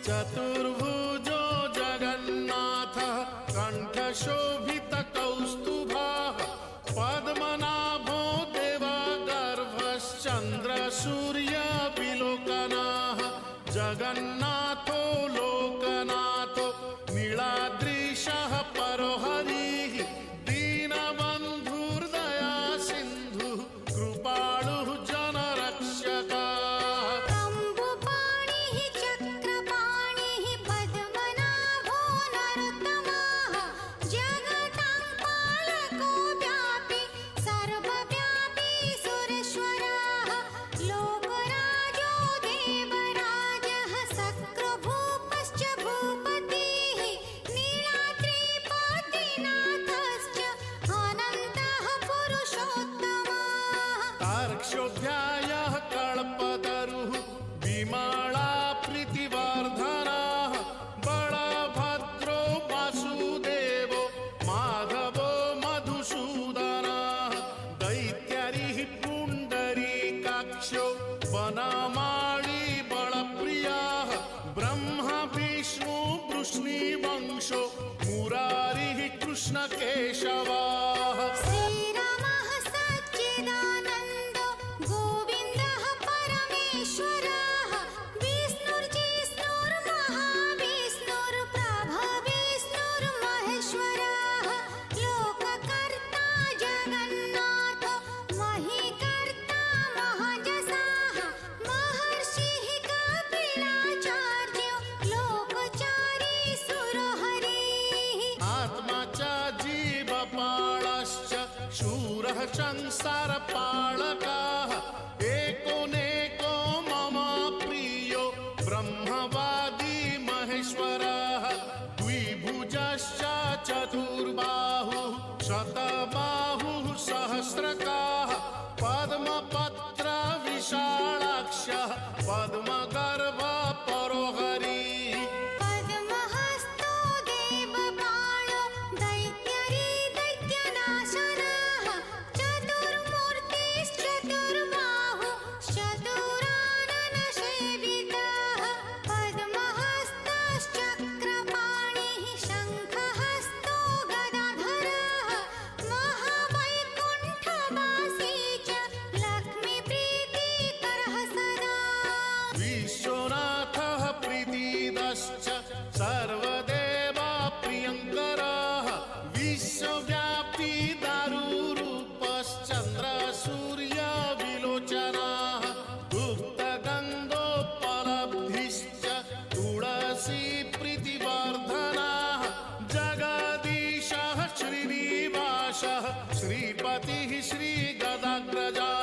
चतुर्भुजो जगन्नाथः कण्ठशोभितकौस्तुभः पद्मनाभो देवगर्भश्चन्द्रसूर्यविलोकनः जगन्नाथो लोकनाथो नीलाद्रीशः परो हरिः दीनबन्धुर्दया सिन्धुः कृपालुः जनरक्षकः क्षोभ्यायः कल्पतरुः विमला प्रीतिवर्धनः बलभद्रो वासुदेवो माधवो मधुसूदनः दैत्यारिः पुण्डरीकाक्षो वनमाली बलप्रियः ब्रह्मा विष्णु वृष्णिवंशो मुरारिः कृष्णकेशवः जीवपालश्च शूरः संसारपालकः एकोनेको मम प्रियो ब्रह्मवादी महेश्वरः द्विभुजश्च चतुर्बाहुः शतबाहुः सहस्रकाः पद्मपत्र विशालाक्षः पद्मगर्भ परो हरिः सर्वदेवा प्रियंकरः विश्वव्यापी दारुरूपश्चन्द्र सूर्य विलोचनः गुप्तगन्धोपलब्धिश्च तुलसी प्रीतिवर्धनः जगदीशः श्रीनिवासः श्रीपतिः श्रीगदाग्रजः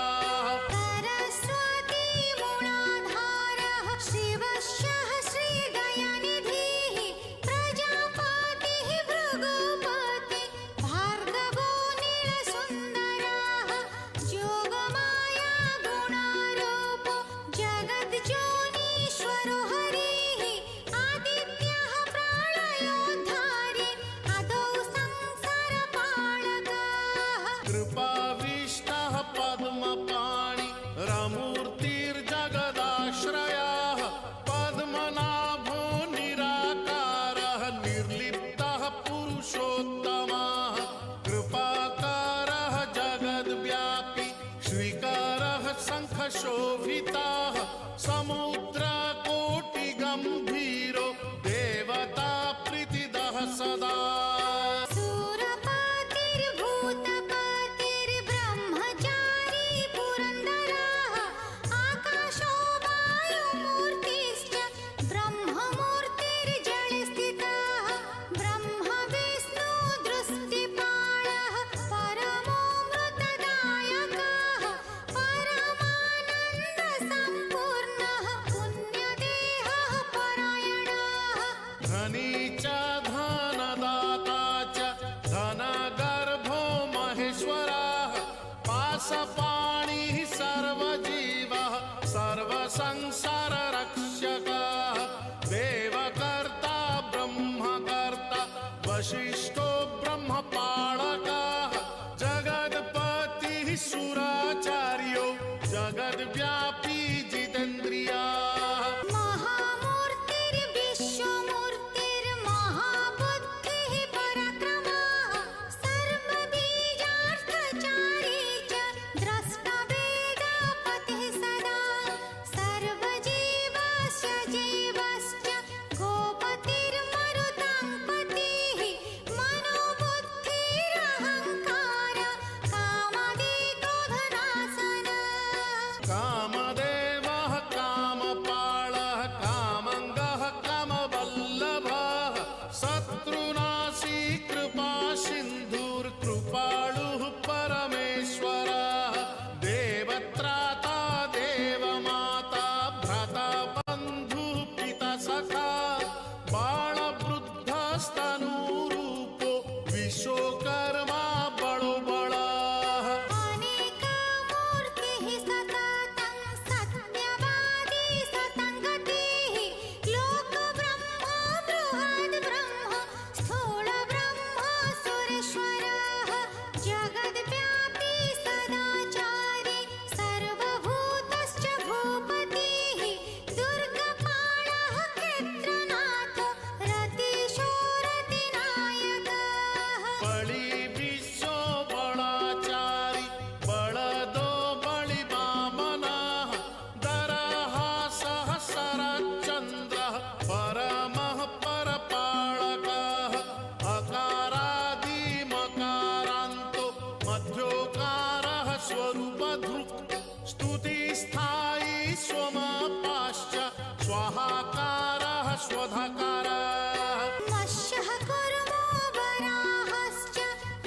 स्वधाकारः मत्स्यः कूर्मो वराहश्च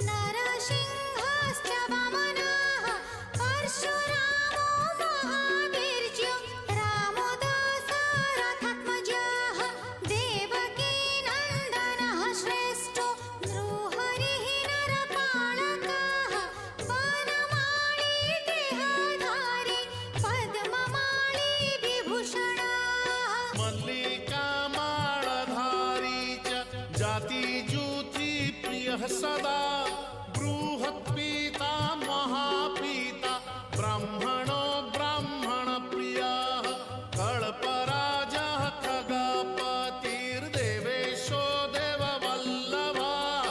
नरसिंहश्च वामनः परशुरामो महावीर्यो रामो दशरथात्मजः देवकी नन्दनः श्रेष्ठो नृहरिः नरपालकः वनमाली देहधारी पद्ममाली विभूषणः मल्लिका माळधारी च जातिज्योतिप्रियः सदा बृहत्पिता महापिता ब्राह्मणो ब्राह्मणप्रियः कल्पराजः खगपतिर्देवेशो देववल्लभः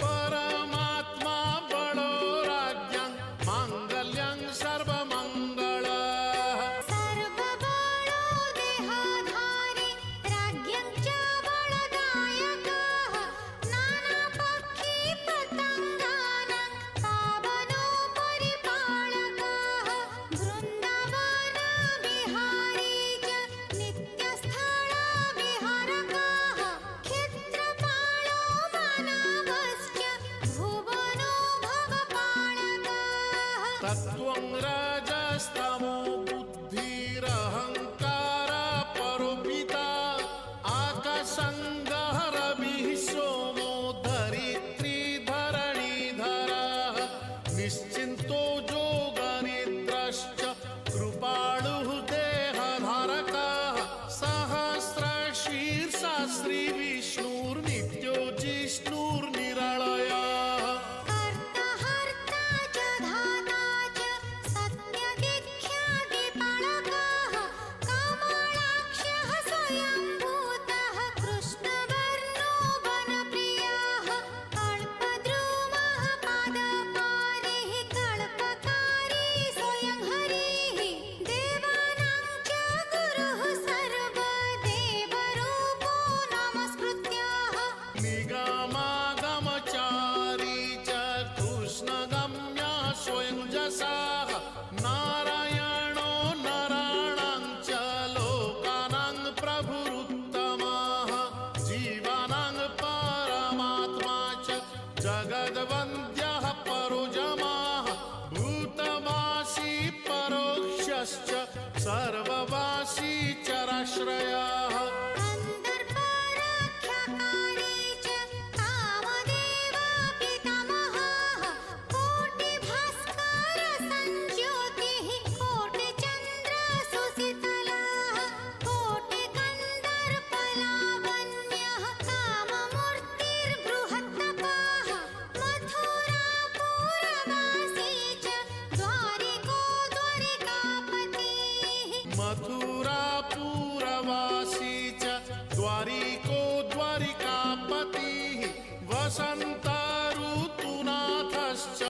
परमात्मा बलो राज्ञं माङ्गल्यं सर्वमङ्गलः सर्वबलो देहधारी राज्ञं च बलदायकः नानापक्षी पतङ्गानां पावनो परिपालकः वृन्दावन विहारी च नित्यस्थलविहारकः क्षेत्रपालो मानवश्च भुवनो भवपालकः तत्त्वं रजस्तमो बुद्धिरहङ्कार परोपिता आकाशङ्गः रविः सोमो धरित्री धरणीधरः निश्चिन्तो योगनिद्रश्च कृपाणुः देहधारकः सहस्रशीर्षा श्रीविष्णुर्नित्यो जिष्णुर्निरलयः कर्ता च धाता च सत्यदिख्यादिपालकः कमलाक्षः स्वयंभूतः कृष्णवर्णो वनप्रियः कल्पद्रुमः पादपारिः कल्पकारी स्वयं हरिः देवानां च गुरुः सर्वदेवरूपो नमस्कृत्यः निगमागमचारी च कृष्णगम्यः स्वयं जसाः नारायणो नराणां च लोकानां प्रभुरुत्तमः जीवानां परमात्मा च जगद्वन्द्यः परोजमः भूतवासी परोक्षश्च सर्ववासी चराश्रयः कन्दर्परक्षकारी च कामदेव पितामहः कोटिभास्कर संज्योतिः कोटिचन्द्र सुशीतलः कोटिकन्दर्पलावण्यः काममूर्तिर्बृहत्तपः मथुरापुरवासी च द्वारिको द्वारिकापतिः मथुरापुरवासी च द्वारिको द्वारिकापतिः वसन्